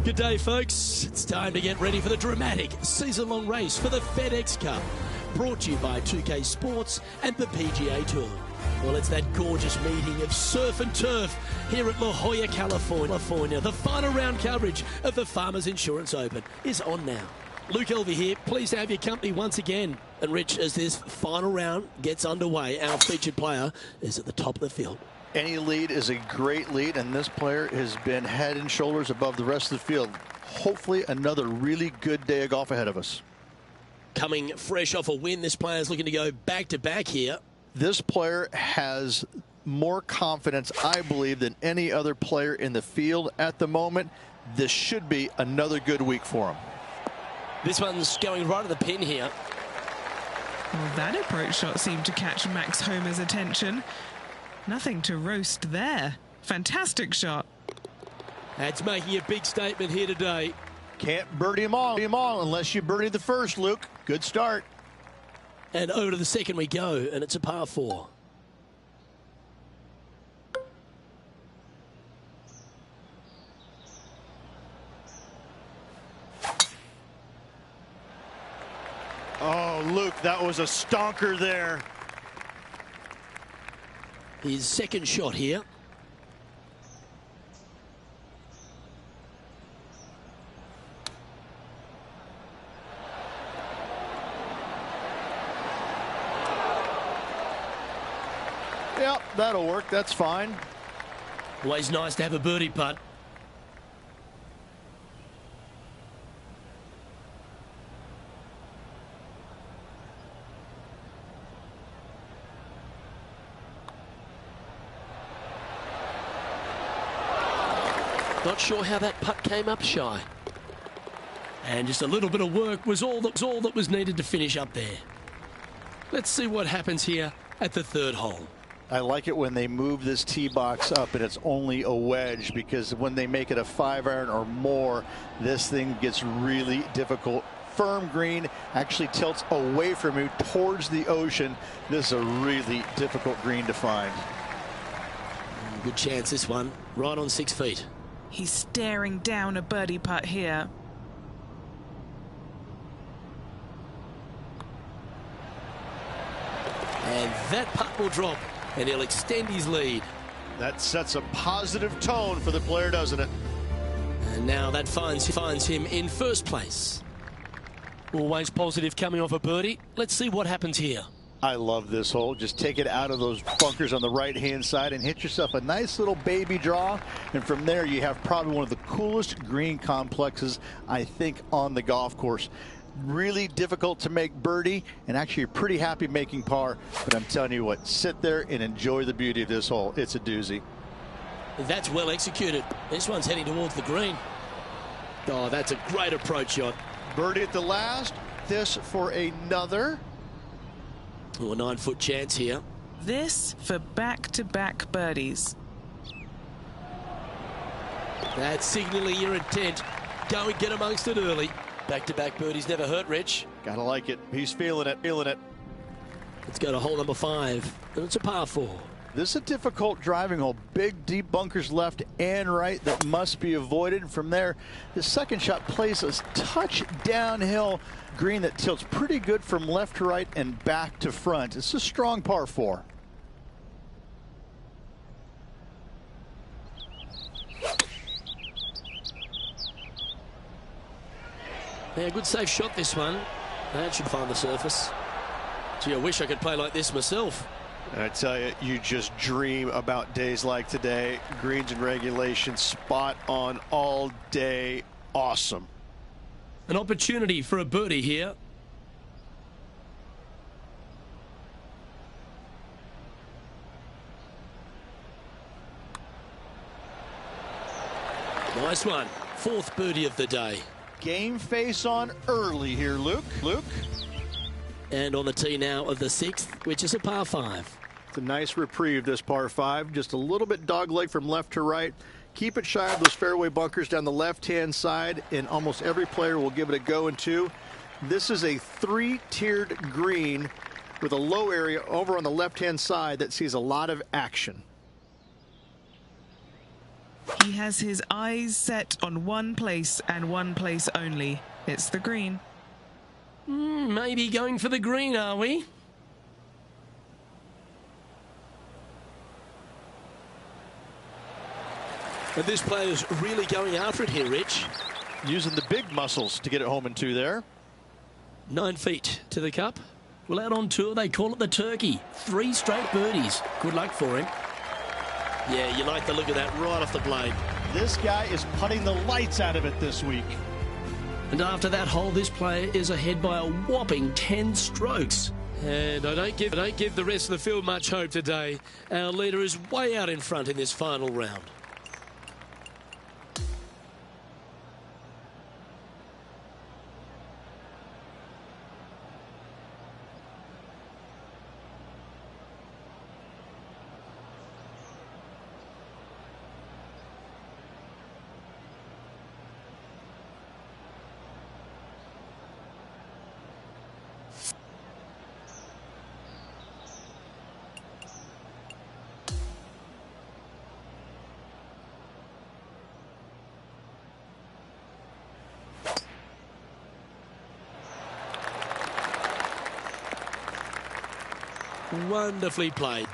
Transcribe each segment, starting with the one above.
Good day, folks. It's time to get ready for the dramatic season-long race for the FedEx Cup. Brought to you by 2K Sports and the PGA Tour. Well, it's that gorgeous meeting of surf and turf here at La Jolla, California. The final round coverage of the Farmers Insurance Open is on now. Luke Elvey here, pleased to have your company once again. And Rich, as this final round gets underway, our featured player is at the top of the field. Any lead is a great lead, and this player has been head and shoulders above the rest of the field. Hopefully another really good day of golf ahead of us. Coming fresh off a win, this player is looking to go back-to-back here. This player has more confidence, I believe, than any other player in the field at the moment. This should be another good week for him. This one's going right at the pin here. Well, that approach shot seemed to catch Max Homer's attention. Nothing to roast there. Fantastic shot. That's making a big statement here today. Can't birdie them all unless you birdie the first, Luke. Good start. And over to the second we go, and it's a par 4. Oh, Luke, that was a stonker there. His second shot here. Yep, that'll work. That's fine. Always nice to have a birdie putt. Not sure how that putt came up shy. And just a little bit of work was all that was needed to finish up there. Let's see what happens here at the third hole. I like it when they move this tee box up and it's only a wedge, because when they make it a 5-iron or more, this thing gets really difficult. Firm green, actually tilts away from you towards the ocean. This is a really difficult green to find. Good chance this one, right on 6 feet. He's staring down a birdie putt here. And that putt will drop, and he'll extend his lead. That sets a positive tone for the player, doesn't it? And now that finds him in first place. Always positive coming off a birdie. Let's see what happens here. I love this hole. Just take it out of those bunkers on the right-hand side and hit yourself a nice little baby draw. And from there, you have probably one of the coolest green complexes, I think, on the golf course. Really difficult to make birdie, and actually you're pretty happy making par. But I'm telling you what, sit there and enjoy the beauty of this hole. It's a doozy. That's well executed. This one's heading towards the green. Oh, that's a great approach shot. Birdie at the last. This for another. Oh, a 9-foot chance here. This for back-to-back birdies. That's signaling your intent. Go and get amongst it early. Back-to-back birdies never hurt, Rich. Gotta like it. He's feeling it. Let's go to hole number 5. And it's a par 4. This is a difficult driving hole. Big, deep bunkers left and right that must be avoided. From there, the second shot plays a touch downhill. Green that tilts pretty good from left to right and back to front. It's a strong par 4. Yeah, good safe shot this one. That should find the surface. Gee, I wish I could play like this myself. I tell you, you just dream about days like today. Greens and regulation, spot on all day. Awesome. An opportunity for a birdie here. Nice one. 4th birdie of the day. Game face on early here, Luke. And on the tee now of the 6th, which is a par 5. It's a nice reprieve, this par 5. Just a little bit dogleg from left to right. Keep it shy of those fairway bunkers down the left-hand side, and almost every player will give it a go in 2. This is a 3-tiered green with a low area over on the left-hand side that sees a lot of action. He has his eyes set on one place and one place only. It's the green. Maybe going for the green, are we? But this player's really going after it here, Rich. Using the big muscles to get it home in 2 there. 9 feet to the cup. Well, out on tour, they call it the turkey. 3 straight birdies. Good luck for him. Yeah, you like the look of that right off the blade. This guy is putting the lights out of it this week. And after that hole, this player is ahead by a whopping 10 strokes. And I don't give the rest of the field much hope today. Our leader is way out in front in this final round. Wonderfully played.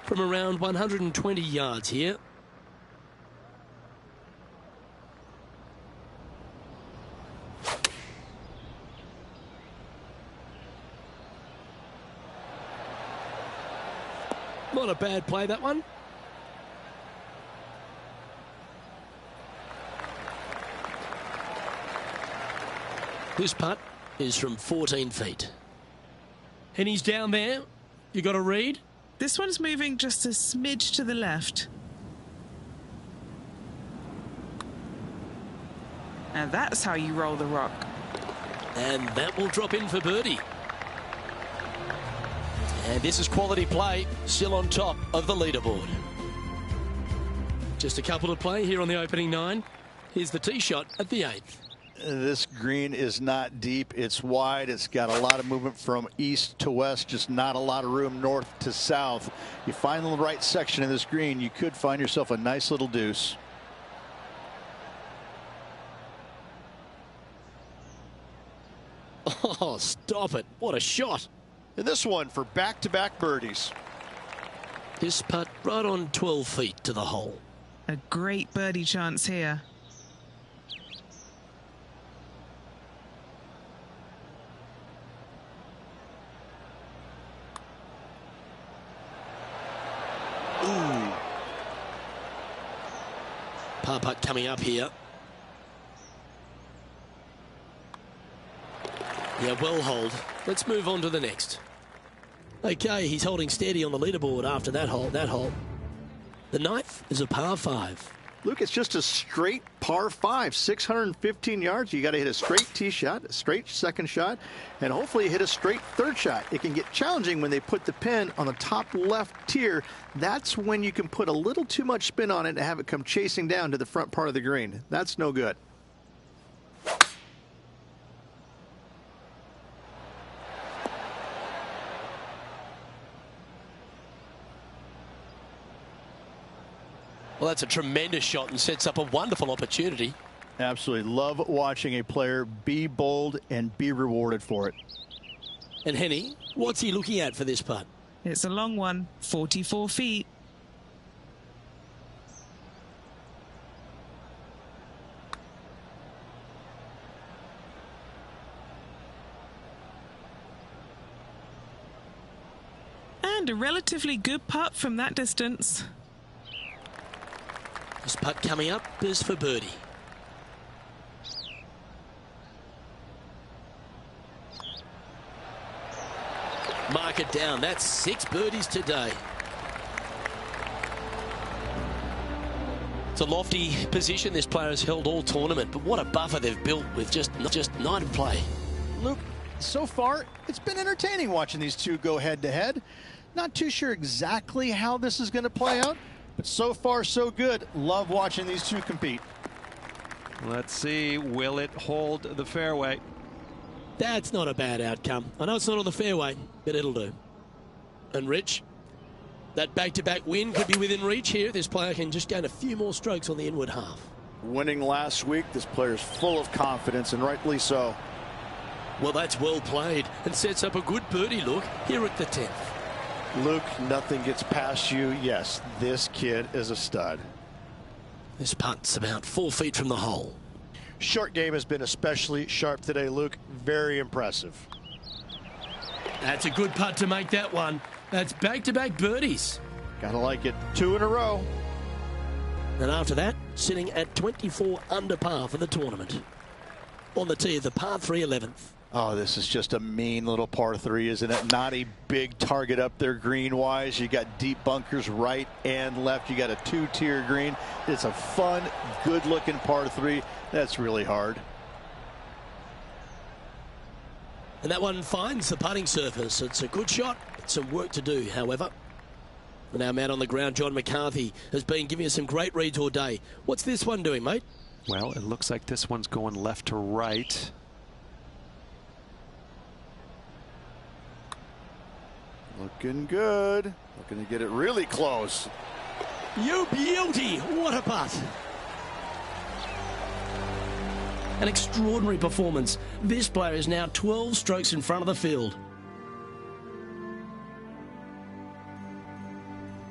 From around 120 yards here. Not a bad play, that one. This putt is from 14 feet. And he's down there. You got a read? This one's moving just a smidge to the left. Now that's how you roll the rock. And that will drop in for birdie. And this is quality play, still on top of the leaderboard. Just a couple to play here on the opening 9. Here's the tee shot at the 8th. This green is not deep. It's wide. It's got a lot of movement from east to west, just not a lot of room north to south. You find the right section of this green, you could find yourself a nice little deuce. Oh, stop it. What a shot. And this one for back-to-back birdies. This putt right on 12 feet to the hole. A great birdie chance here. Ooh. Par putt coming up here. Yeah, well hold. Let's move on to the next. Okay, he's holding steady on the leaderboard after that hole. The 9th is a par 5. Luke, it's just a straight par 5, 615 yards. You got to hit a straight tee shot, a straight second shot, and hopefully hit a straight third shot. It can get challenging when they put the pin on the top left tier. That's when you can put a little too much spin on it and have it come chasing down to the front part of the green. That's no good. Well, that's a tremendous shot and sets up a wonderful opportunity. Absolutely. Love watching a player be bold and be rewarded for it. And Henny, what's he looking at for this putt? It's a long one, 44 feet. And a relatively good putt from that distance. This putt coming up is for birdie. Mark it down. That's 6 birdies today. It's a lofty position this player has held all tournament, but what a buffer they've built with just 9 play. Luke, so far it's been entertaining watching these two go head-to-head. Not too sure exactly how this is going to play out, but so far so good. Love watching these two compete. Let's see, will it hold the fairway? That's not a bad outcome. I know it's not on the fairway, but it'll do. And Rich? That back-to-back win could be within reach here. This player can just gain a few more strokes on the inward half. Winning last week, this player's full of confidence, and rightly so. Well, that's well played and sets up a good birdie look here at the 10th. Luke, nothing gets past you. Yes, this kid is a stud. This putt's about 4 feet from the hole. Short game has been especially sharp today, Luke. Very impressive. That's a good putt to make that one. That's back-to-back birdies. Gotta like it. 2 in a row. And after that, sitting at 24 under par for the tournament. On the tee of the par 3 11th. Oh, this is just a mean little par 3, isn't it? Not a big target up there green-wise. You got deep bunkers right and left. You got a 2-tier green. It's a fun, good-looking par 3. That's really hard. And that one finds the putting surface. It's a good shot. Some work to do, however. And our man on the ground, John McCarthy, has been giving us some great reads all day. What's this one doing, mate? Well, it looks like this one's going left to right. Looking good. Looking to get it really close. You beauty. What a putt. An extraordinary performance. This player is now 12 strokes in front of the field.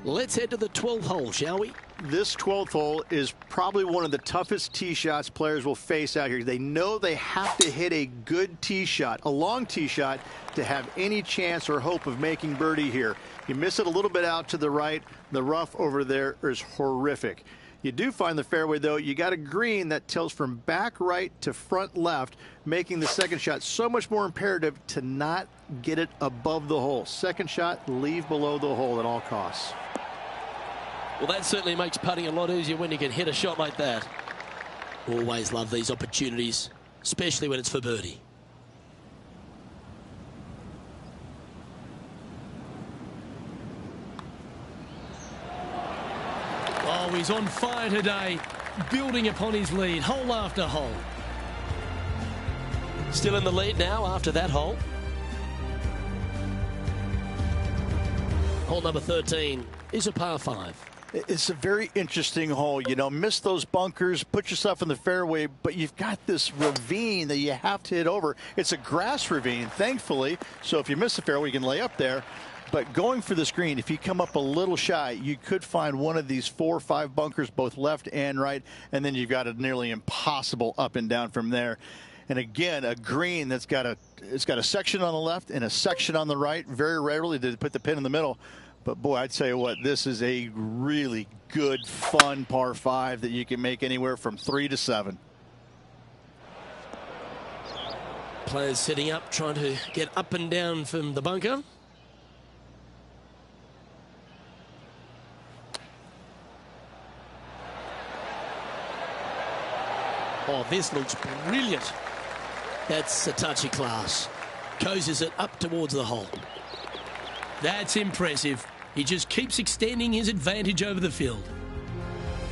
Let's head to the 12th hole, shall we? This 12th hole is probably one of the toughest tee shots players will face out here. They know they have to hit a good tee shot, a long tee shot, to have any chance or hope of making birdie here. You miss it a little bit out to the right. The rough over there is horrific. You do find the fairway, though. You got a green that tilts from back right to front left, making the second shot so much more imperative to not get it above the hole. Second shot, leave below the hole at all costs. Well, that certainly makes putting a lot easier when you can hit a shot like that. Always love these opportunities, especially when it's for birdie. Oh, he's on fire today, building upon his lead, hole after hole. Still in the lead now after that hole. Hole number 13 is a par 5. It's a very interesting hole. You know, miss those bunkers, put yourself in the fairway, but you've got this ravine that you have to hit over. It's a grass ravine, thankfully, so if you miss the fairway, you can lay up there. But going for this green, if you come up a little shy, you could find one of these 4 or 5 bunkers, both left and right, and then you've got a nearly impossible up and down from there. And again, a green that's got a section on the left and a section on the right. Very rarely do they put the pin in the middle. But boy, I'd tell you what, this is a really good, fun par 5 that you can make anywhere from 3 to 7. Players setting up, trying to get up and down from the bunker. Oh, this looks brilliant. That's a touch of class. Coases it up towards the hole. That's impressive. He just keeps extending his advantage over the field.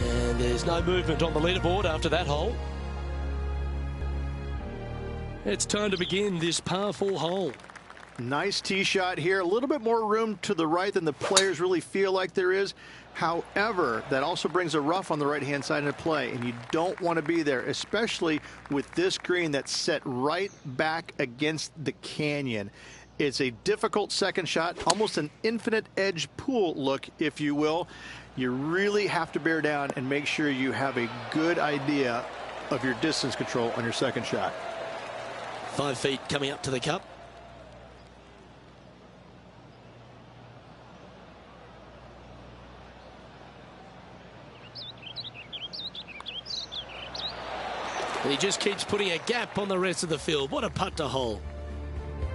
And there's no movement on the leaderboard after that hole. It's time to begin this par 4 hole. Nice tee shot here. A little bit more room to the right than the players really feel like there is. However, that also brings a rough on the right-hand side into play, and you don't want to be there, especially with this green that's set right back against the canyon. It's a difficult second shot, almost an infinite edge pool look, if you will. You really have to bear down and make sure you have a good idea of your distance control on your second shot. 5 feet coming up to the cup. And he just keeps putting a gap on the rest of the field. What a putt to hole.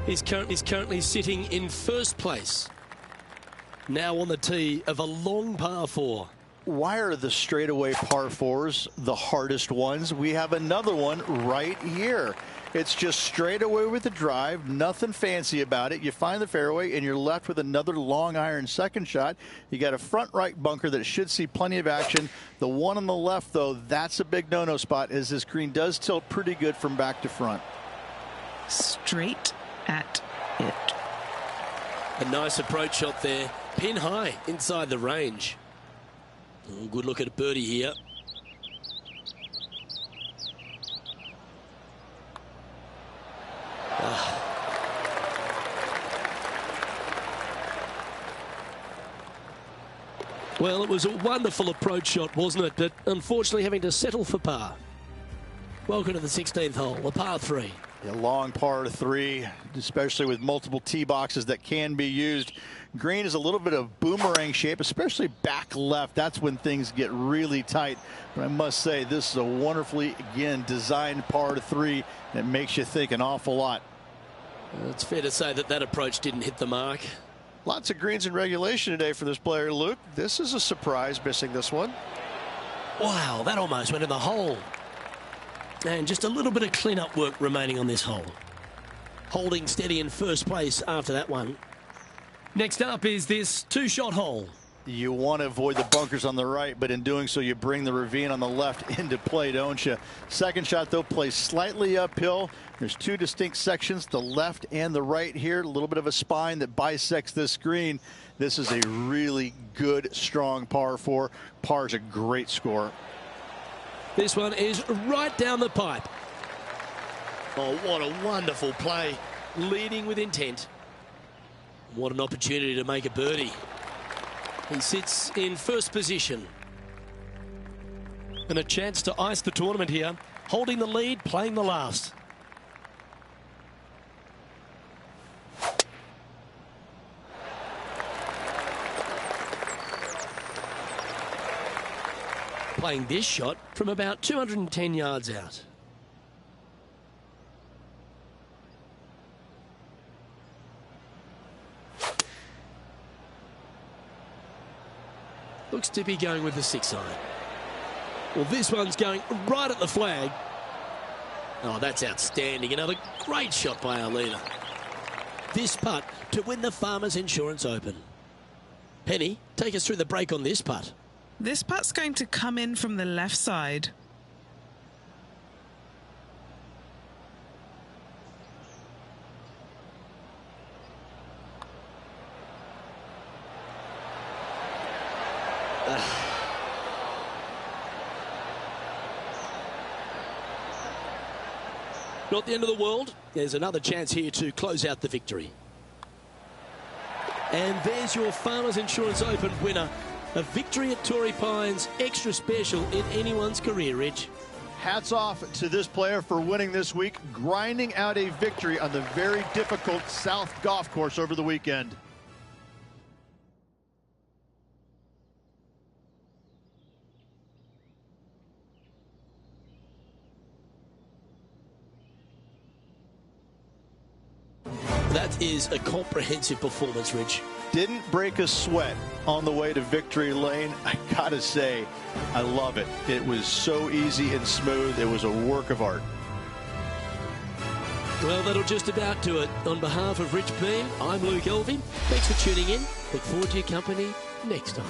He's currently sitting in first place. Now on the tee of a long par 4. Why are the straightaway par 4s the hardest ones? We have another one right here. It's just straight away with the drive, nothing fancy about it. You find the fairway and you're left with another long iron second shot. You got a front right bunker that should see plenty of action. The one on the left, though, that's a big no-no spot, as this green does tilt pretty good from back to front. Straight at it. A nice approach shot there. Pin high inside the range. Oh, good look at a birdie here. Well, it was a wonderful approach shot, wasn't it? But unfortunately having to settle for par. Welcome to the 16th hole, a par 3. A long par 3, especially with multiple tee boxes that can be used. Green is a little bit of boomerang shape, especially back left. That's when things get really tight. But I must say, this is a wonderfully, again, designed par 3 that makes you think an awful lot. It's fair to say that that approach didn't hit the mark. Lots of greens in regulation today for this player, Luke. This is a surprise, missing this one. Wow, that almost went in the hole. And just a little bit of clean-up work remaining on this hole. Holding steady in first place after that one. Next up is this two-shot hole. You want to avoid the bunkers on the right, but in doing so, you bring the ravine on the left into play, don't you? Second shot, though, plays slightly uphill. There's two distinct sections, the left and the right here. A little bit of a spine that bisects this green. This is a really good, strong par 4. Par is a great score. This one is right down the pipe. Oh, what a wonderful play. Leading with intent. What an opportunity to make a birdie. He sits in first position. And a chance to ice the tournament here. Holding the lead, playing the last. Playing this shot from about 210 yards out. Looks to be going with the 6-iron. Well, this one's going right at the flag. Oh, that's outstanding. Another great shot by our leader. This putt to win the Farmers Insurance Open. Penny, take us through the break on this putt. This putt's going to come in from the left side. Not the end of the world. There's another chance here to close out the victory. And there's your Farmers Insurance Open winner. A victory at Torrey Pines, extra special in anyone's career, Rich. Hats off to this player for winning this week, grinding out a victory on the very difficult South Golf Course over the weekend. That is a comprehensive performance, Rich. Didn't break a sweat on the way to victory lane. I gotta say, I love it. It was so easy and smooth. It was a work of art. Well, that'll just about do it. On behalf of Rich Beam, I'm Luke Elvey. Thanks for tuning in. Look forward to your company next time.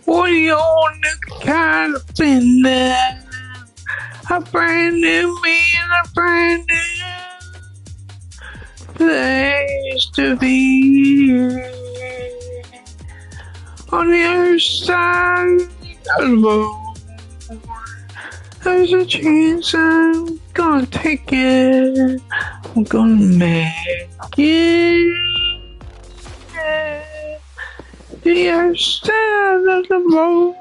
We on the kind of been there. A brand new me and a brand new place to be. On the other side of the road, there's a chance I'm gonna take it. I'm gonna make it. The other side of the road.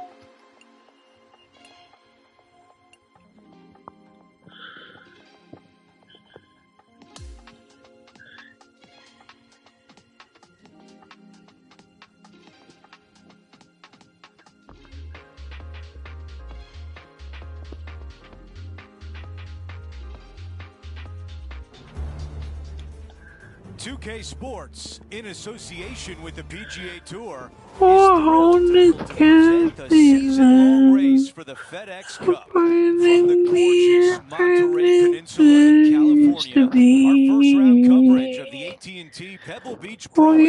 Two-K Sports, in association with the PGA Tour, is thrilled to present the season-long race for the FedEx Cup from the gorgeous Monterey Peninsula in California. Our first-round coverage of the AT&T Pebble Beach Pro Am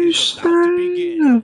is about to begin.